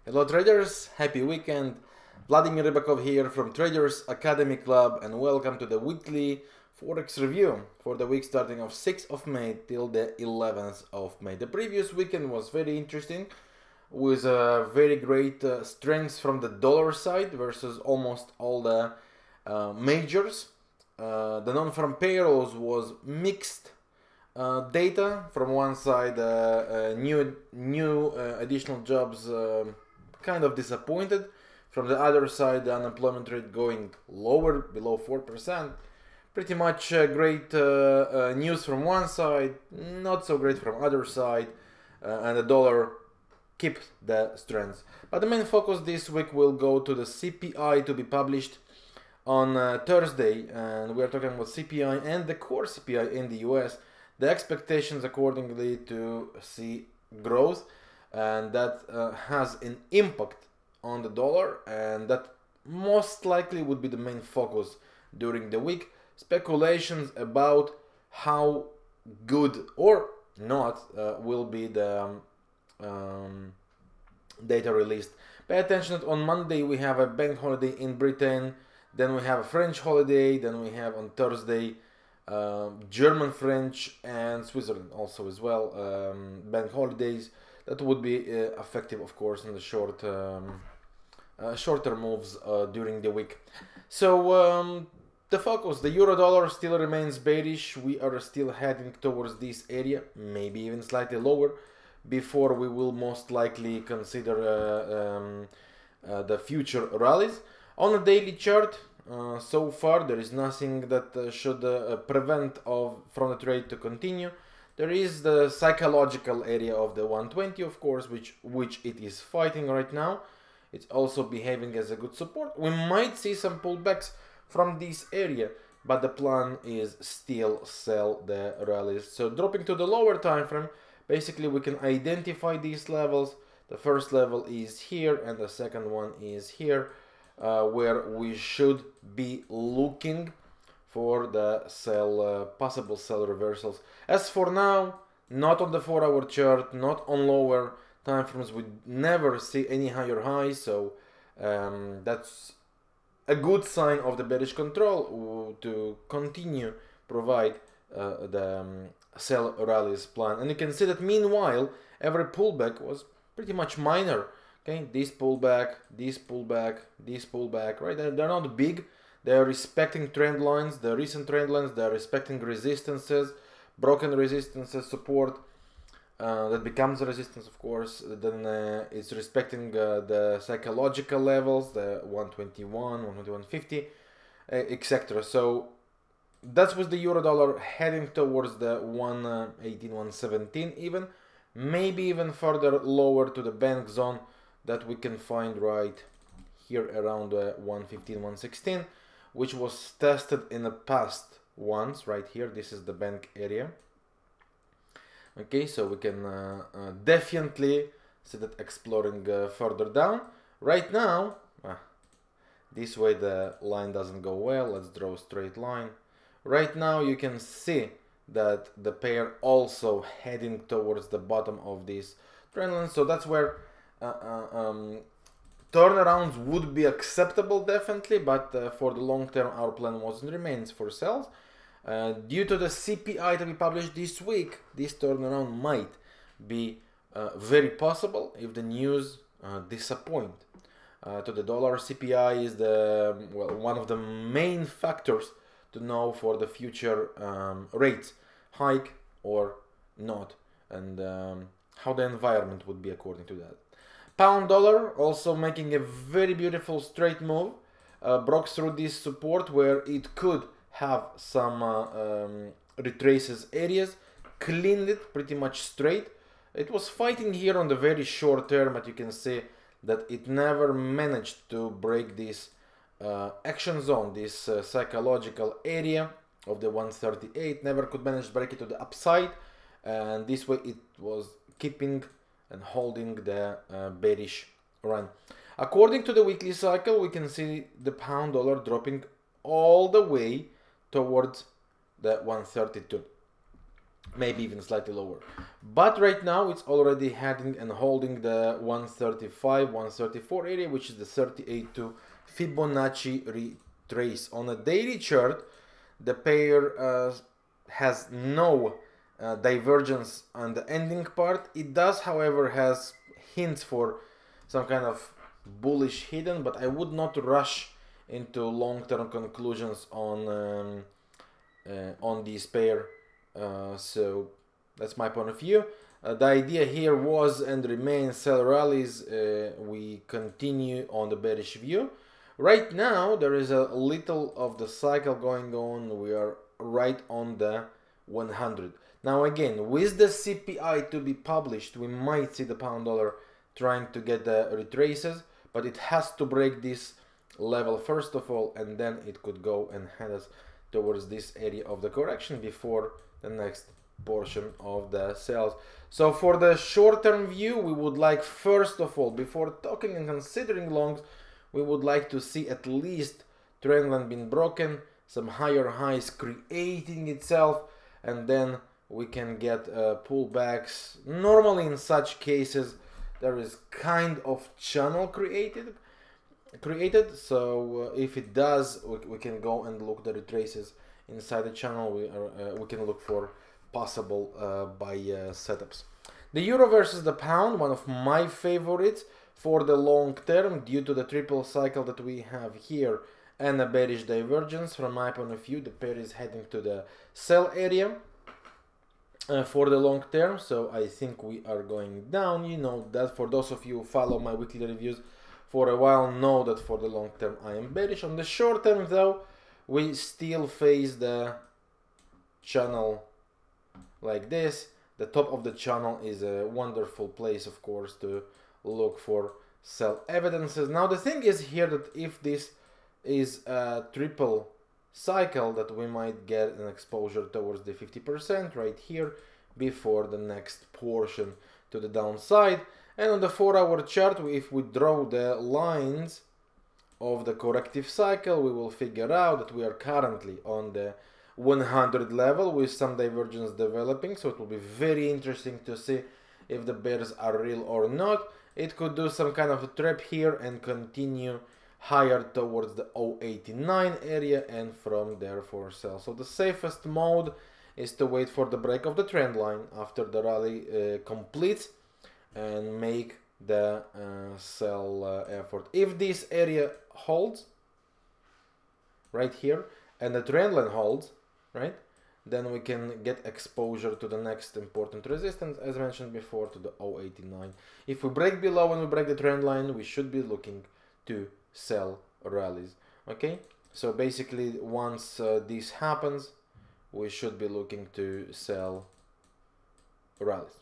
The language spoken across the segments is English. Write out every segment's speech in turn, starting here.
Hello traders, happy weekend. Vladimir Ribakov here from Traders Academy Club and welcome to the weekly Forex review for the week starting of 6th of May till the 11th of May. The previous weekend was very interesting with very great strengths from the dollar side versus almost all the majors. The non-farm payrolls was mixed data. From one side, new additional jobs kind of disappointed. From the other side, the unemployment rate going lower, below 4%. Pretty much great news from one side, not so great from other side, and the dollar kept the strength. But the main focus this week will go to the CPI to be published on Thursday, and we are talking about CPI and the core CPI in the US. The expectations accordingly to see growth, and that has an impact on the dollar, and that most likely would be the main focus during the week. Speculations about how good or not will be the data released. Pay attention that on Monday we have a bank holiday in Britain, then we have a French holiday, then we have on Thursday German, French, and Switzerland also as well, bank holidays that would be effective, of course, in the shorter moves during the week. So the focus, the euro dollar still remains bearish. We are still heading towards this area, maybe even slightly lower, before we will most likely consider the future rallies. On a daily chart, so far there is nothing that should prevent from the trade to continue. There is the psychological area of the 120, of course, which it is fighting right now. It's also behaving as a good support. We might see some pullbacks from this area, but the plan is still sell the rallies. So dropping to the lower time frame, basically we can identify these levels. The first level is here and the second one is here, where we should be looking for the possible sell reversals. As for now, not on the 4-hour chart, not on lower time frames, we never see any higher highs, so that's a good sign of the bearish control to continue provide the sell rallies plan. And you can see that meanwhile every pullback was pretty much minor. Okay, this pullback, this pullback, this pullback, right? They're not big. They're respecting trend lines, the recent trend lines. They're respecting resistances, broken resistances, support that becomes a resistance, of course. Then it's respecting the psychological levels, the 121, 121.50, etc. So that's with the euro dollar heading towards the 118, 117 even, maybe even further lower to the bank zone that we can find right here around 115, 116, which was tested in the past once. Right here, this is the bank area. Okay, so we can definitely see that exploring further down. Right now, this way the line doesn't go well. Let's draw a straight line. Right now you can see that the pair also heading towards the bottom of this trend line. So that's where turnarounds would be acceptable, definitely, but for the long term our plan was and remains for sales. Due to the CPI to be published this week, this turnaround might be very possible if the news disappoint. To the dollar, CPI is one of the main factors to know for the future rates, hike or not, and how the environment would be according to that. Pound dollar also making a very beautiful straight move, broke through this support where it could have some retraces areas, cleaned it pretty much straight. It was fighting here on the very short term, but you can see that it never managed to break this action zone, this psychological area of the 138, never could manage to break it to the upside, and this way it was keeping and holding the bearish run. According to the weekly cycle, we can see the pound dollar dropping all the way towards the 132. maybe even slightly lower. But right now it's already heading and holding the 135, 134 area, which is the 38.2 Fibonacci retrace. On a daily chart, the pair has no divergence on the ending part. It does, however, has hints for some kind of bullish hidden, but I would not rush into long-term conclusions on this pair. So that's my point of view. The idea here was and remains sell rallies. We continue on the bearish view. Right now there is a little of the cycle going on. We are right on the 100. Now again, with the CPI to be published, we might see the pound dollar trying to get the retraces, but it has to break this level first of all, and then it could go and head us towards this area of the correction before the next portion of the sales. So for the short-term view, we would like, first of all, before talking and considering longs, we would like to see at least trendline being broken, some higher highs creating itself, and then we can get pullbacks. Normally in such cases there is kind of channel created, so if it does, we can go and look the retraces inside the channel. We can look for possible buy setups. The euro versus the pound, one of my favorites for the long term due to the triple cycle that we have here and a bearish divergence. From my point of view, the pair is heading to the sell area for the long term, so I think we are going down. You know that, for those of you who follow my weekly reviews for a while, know that for the long term I am bearish. On the short term though, we still face the channel like this. The top of the channel is a wonderful place, of course, to look for sell evidences. Now the thing is here that if this is a triple cycle, that we might get an exposure towards the 50% right here before the next portion to the downside. And on the 4-hour chart, if we draw the lines of the corrective cycle, we will figure out that we are currently on the 100 level with some divergence developing. So it will be very interesting to see if the bears are real or not. It could do some kind of a trap here and continue higher towards the 089 area, and from there for sell. So the safest mode is to wait for the break of the trend line after the rally completes and make the sell effort. If this area holds right here and the trend line holds, right, then we can get exposure to the next important resistance, as mentioned before, to the 089. If we break below and we break the trend line, we should be looking to sell rallies. Okay, so basically once this happens, we should be looking to sell rallies.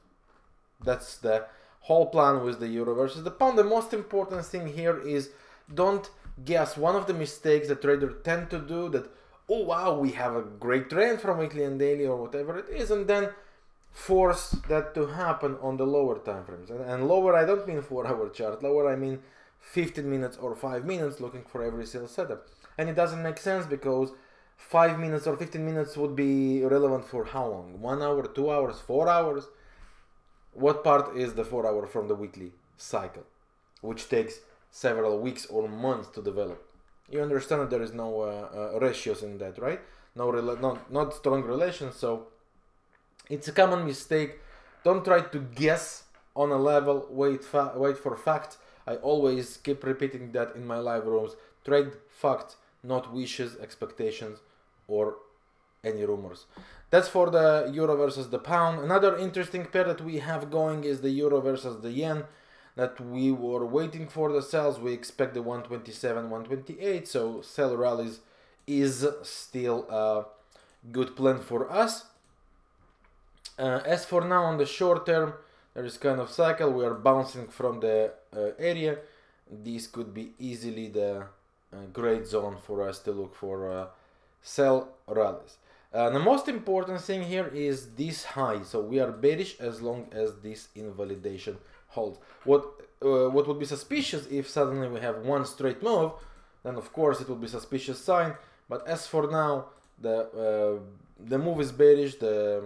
That's the whole plan with the euro versus the pound. The most important thing here is don't guess. One of the mistakes that traders tend to do, that, oh wow, we have a great trend from weekly and daily or whatever it is, and then force that to happen on the lower time frames. And lower, I don't mean 4-hour chart. Lower, I mean 15 minutes or 5 minutes, looking for every sale setup. And it doesn't make sense, because 5 minutes or 15 minutes would be relevant for how long? 1 hour, 2 hours, 4 hours? What part is the 4 hour from the weekly cycle, which takes several weeks or months to develop? You understand that there is no ratios in that, right? Not strong relations. So it's a common mistake. Don't try to guess on a level. Wait for facts. I always keep repeating that in my live rooms. Trade facts, not wishes, expectations, or any rumors. That's for the euro versus the pound. Another interesting pair that we have going is the euro versus the yen, that we were waiting for the sells. We expect the 127, 128, so sell rallies is still a good plan for us. As for now, on the short term, there is kind of cycle. We are bouncing from the area. This could be easily the great zone for us to look for sell rallies. The most important thing here is this high. So we are bearish as long as this invalidation holds. What would be suspicious if suddenly we have one straight move, then of course it will be suspicious sign. But as for now, the move is bearish. The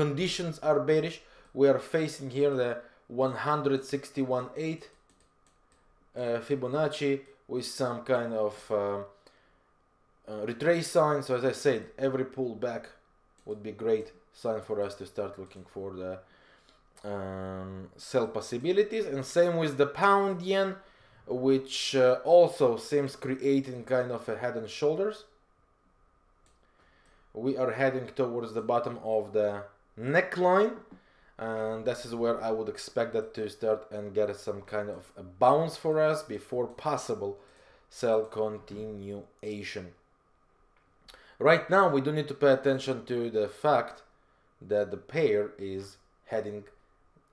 conditions are bearish. We are facing here the 161.8 Fibonacci with some kind of retrace sign. So as I said, every pullback would be great sign for us to start looking for the sell possibilities. And same with the pound yen, which also seems creating kind of a head and shoulders. We are heading towards the bottom of the neckline, and this is where I would expect that to start and get some kind of a bounce for us before possible sell continuation. Right now we do need to pay attention to the fact that the pair is heading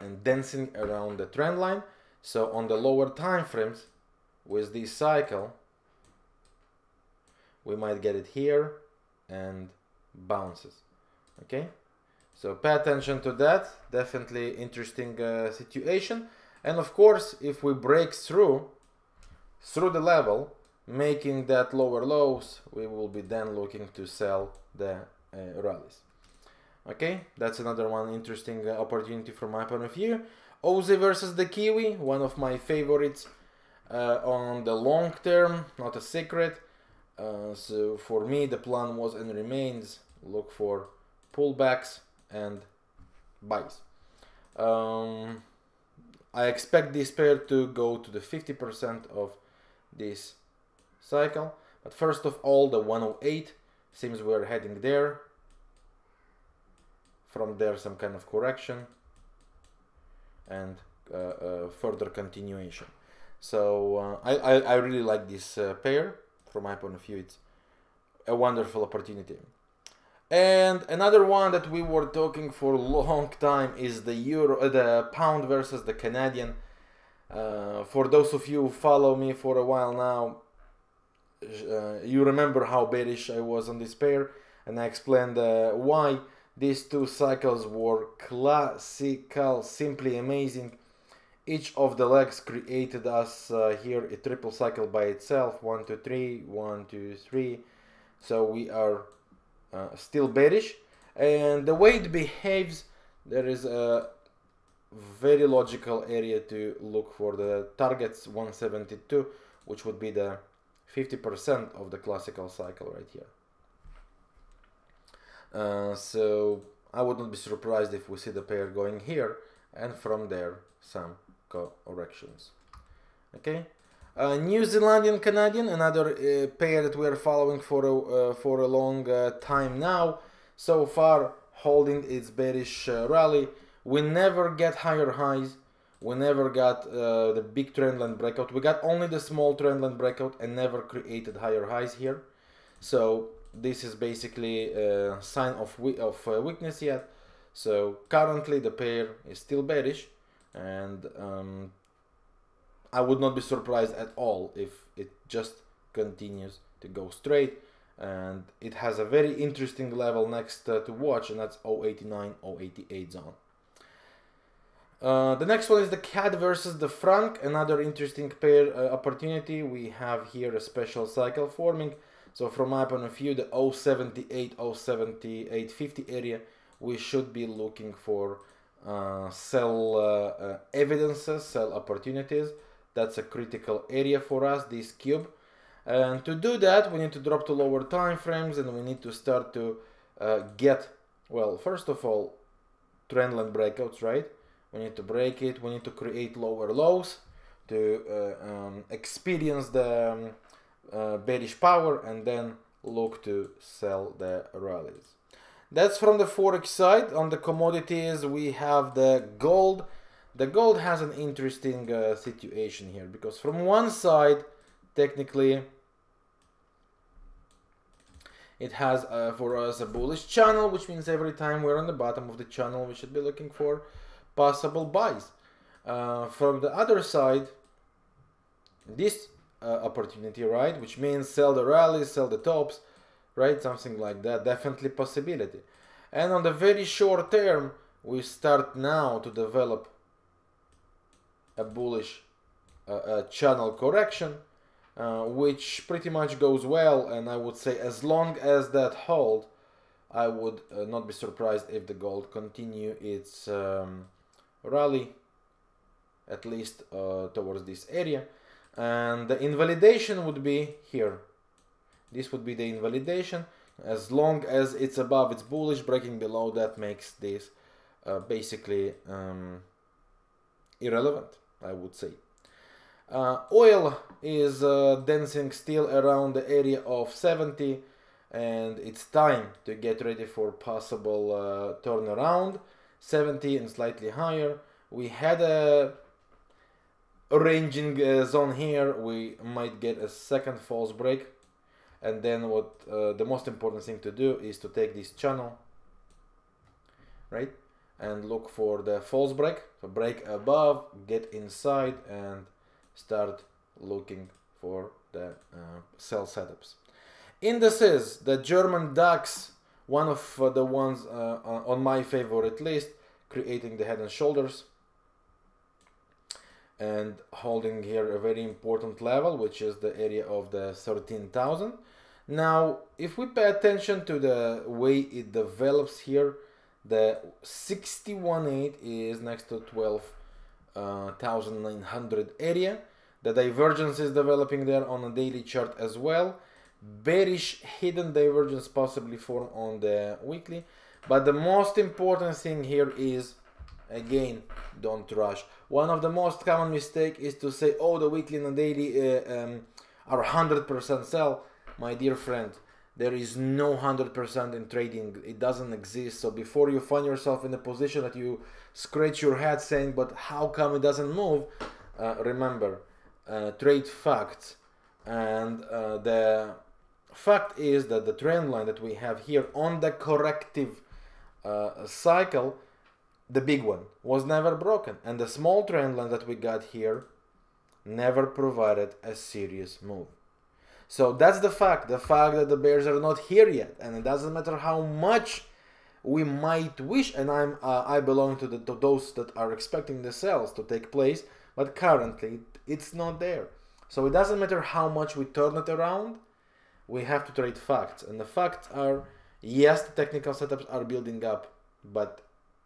and dancing around the trend line. So on the lower time frames with this cycle, we might get it here and bounces. Okay, so pay attention to that. Definitely interesting situation. And of course, if we break through the level, making that lower lows, we will be then looking to sell the rallies. Okay, that's another one interesting opportunity from my point of view. Aussie versus the Kiwi, one of my favorites on the long term, not a secret. So for me, the plan was and remains look for pullbacks and buys. I expect this pair to go to the 50% of this cycle, but first of all, the 108 seems we're heading there. From there, some kind of correction and further continuation. So I really like this pair. From my point of view, it's a wonderful opportunity. And another one that we were talking for a long time is the pound versus the Canadian. For those of you who follow me for a while now, you remember how bearish I was on this pair, and I explained why. These two cycles were classical, simply amazing. Each of the legs created us here a triple cycle by itself. 1, 2, 3, 1, 2, 3. So we are still bearish, and the way it behaves, there is a very logical area to look for the targets. 172, which would be the 50% of the classical cycle right here. So I would not be surprised if we see the pair going here, and from there some corrections. Okay, New Zealandian Canadian, another pair that we are following for a long time now. So far holding its bearish rally. We never get higher highs. We never got the big trendline breakout. We got only the small trendline breakout and never created higher highs here. So this is basically a sign of weakness yet. So currently the pair is still bearish, and I would not be surprised at all if it just continues to go straight. And it has a very interesting level next to watch, and that's 089, 088 zone. The next one is the CAD versus the franc, another interesting pair opportunity. We have here a special cycle forming. So from my point of view, the 078, 078.50 area, we should be looking for sell evidences, sell opportunities. That's a critical area for us, this cube. And to do that, we need to drop to lower time frames, and we need to start to get, well, first of all, trendline breakouts, right? We need to break it. We need to create lower lows to experience the bearish power, and then look to sell the rallies. That's from the Forex side. On the commodities, we have the gold. The gold has an interesting situation here, because from one side, technically, it has for us a bullish channel, which means every time we're on the bottom of the channel, we should be looking for possible buys. From the other side, this opportunity, right, which means sell the rallies, sell the tops, right, something like that, definitely possibility. And on the very short term, we start now to develop a bullish channel correction, which pretty much goes well. And I would say as long as that hold, I would not be surprised if the gold continue its rally, at least towards this area. And the invalidation would be here. This would be the invalidation. As long as it's above, it's bullish. Breaking below that makes this basically irrelevant, I would say. Oil is dancing still around the area of 70, and it's time to get ready for possible turnaround. 70 and slightly higher. We had a ranging zone here. We might get a second false break, and then what the most important thing to do is to take this channel, right, and look for the false break. So break above, get inside, and start looking for the sell setups. Indices, the German DAX, one of the ones on my favorite list, creating the head and shoulders and holding here a very important level, which is the area of the 13,000. Now, if we pay attention to the way it develops here, the 61.8 is next to 12,900 area. The divergence is developing there on a daily chart as well. Bearish hidden divergence possibly form on the weekly. But the most important thing here is, again, don't rush. One of the most common mistakes is to say, oh, the weekly and the daily are 100% sell. My dear friend, there is no 100% in trading. It doesn't exist. So before you find yourself in a position that you scratch your head saying, but how come it doesn't move? Remember, trade facts. And the fact is that the trend line that we have here on the corrective cycle, the big one, was never broken. And the small trend line that we got here never provided a serious move. So that's the fact that the bears are not here yet, and it doesn't matter how much we might wish, and I belong to those that are expecting the sales to take place, but currently it's not there. So it doesn't matter how much we turn it around, we have to trade facts, and the facts are, yes, the technical setups are building up, but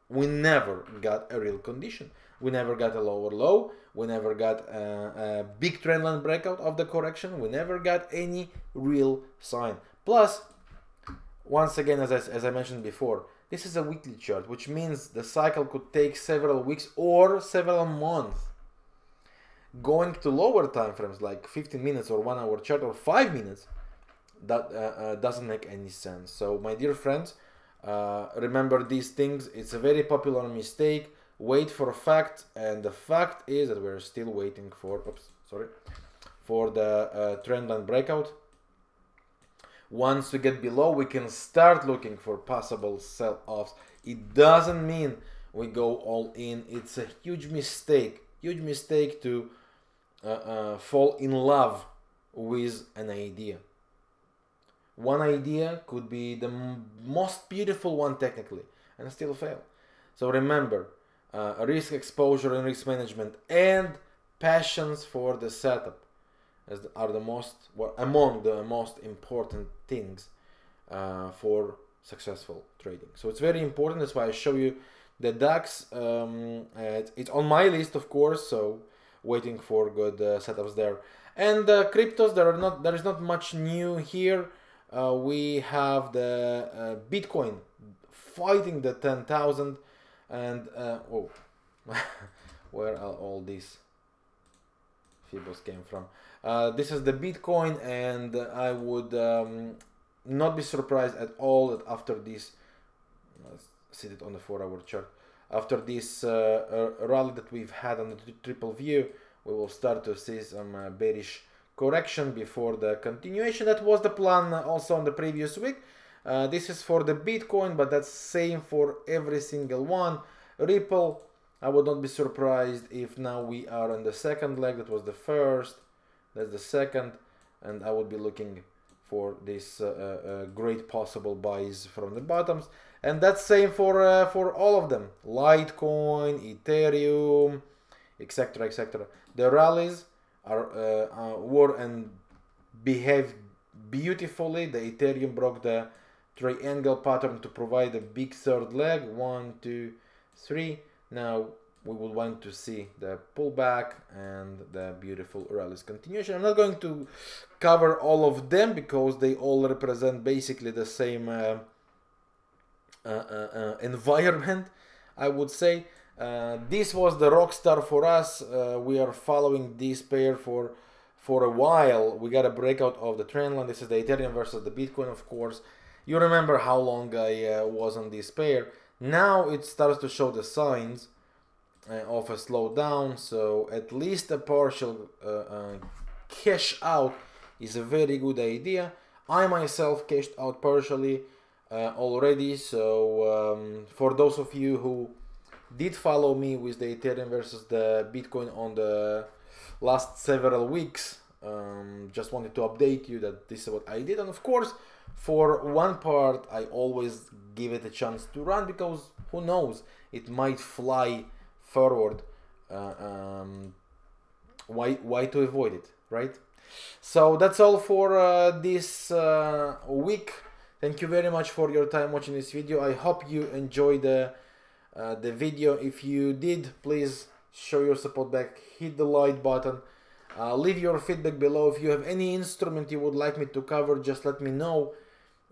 we never got a real condition. We never got a lower low. We never got a big trendline breakout of the correction. We never got any real sign. Plus, once again, as I mentioned before, this is a weekly chart, which means the cycle could take several weeks or several months. Going to lower time frames like 15 minutes or 1 hour chart or 5 minutes, that doesn't make any sense. So, my dear friends, remember these things. It's a very popular mistake. Wait for a fact, and the fact is that we're still waiting for for the trendline breakout. Once we get below, we can start looking for possible sell-offs. It doesn't mean we go all in. It's a huge mistake to fall in love with an idea. One idea could be the most beautiful one technically and still fail. So remember, risk exposure and risk management and passions for the setup are the most, among the most important things for successful trading. So it's very important. That's why I show you the DAX. It's on my list, of course, so waiting for good setups there. And cryptos, there is not much new here. We have the Bitcoin fighting the 10,000, and oh, where are all these Fibos came from? This is the Bitcoin, and I would not be surprised at all that after this, let's set it on the 4-hour chart, after this rally that we've had on the triple view, we will start to see some bearish correction before the continuation. That was the plan also on the previous week. This is for the Bitcoin, but that's same for every single one. Ripple, I would not be surprised if now we are on the second leg. That was the first, that's the second, and I would be looking for this great possible buys from the bottoms. And that's same for all of them, Litecoin, Ethereum, etc, etc. The rallies were and behaved beautifully. The Ethereum broke the triangle pattern to provide a big third leg. 1, 2, 3. Now we would want to see the pullback and the beautiful rally's continuation. I'm not going to cover all of them because they all represent basically the same environment, I would say. This was the rock star for us. We are following this pair for a while. We got a breakout of the trend line. This is the Ethereum versus the Bitcoin, of course. You remember how long I was on this pair. Now it starts to show the signs of a slowdown, so at least a partial cash out is a very good idea. I myself cashed out partially already, so for those of you who did follow me with the Ethereum versus the Bitcoin on the last several weeks, just wanted to update you that this is what I did. And of course, for one part, I always give it a chance to run, because who knows, it might fly forward. Why to avoid it, right? So that's all for this week. Thank you very much for your time watching this video. I hope you enjoyed the video. If you did, please show your support back, hit the like button, leave your feedback below. If you have any instrument you would like me to cover, just let me know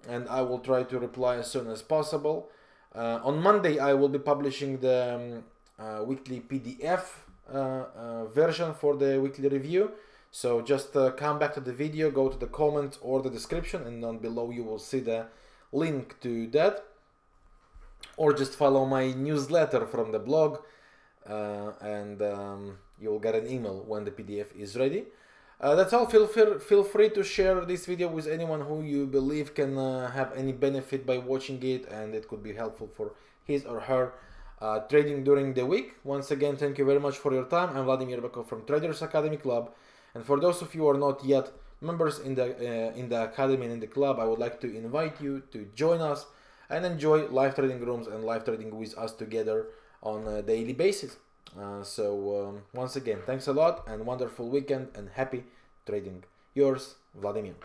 and I will try to reply as soon as possible. On Monday I will be publishing the weekly PDF version for the weekly review. So just come back to the video, go to the comment or the description, and down below you will see the link to that. Or just follow my newsletter from the blog, and you'll get an email when the PDF is ready. That's all. Feel free to share this video with anyone who you believe can have any benefit by watching it, and it could be helpful for his or her trading during the week. Once again, thank you very much for your time. I'm Vladimir Ribakov from Traders Academy Club, and for those of you who are not yet members in the academy and in the club, I would like to invite you to join us and enjoy live trading rooms and live trading with us together on a daily basis. Once again, thanks a lot and wonderful weekend and happy trading. Yours, Vladimir.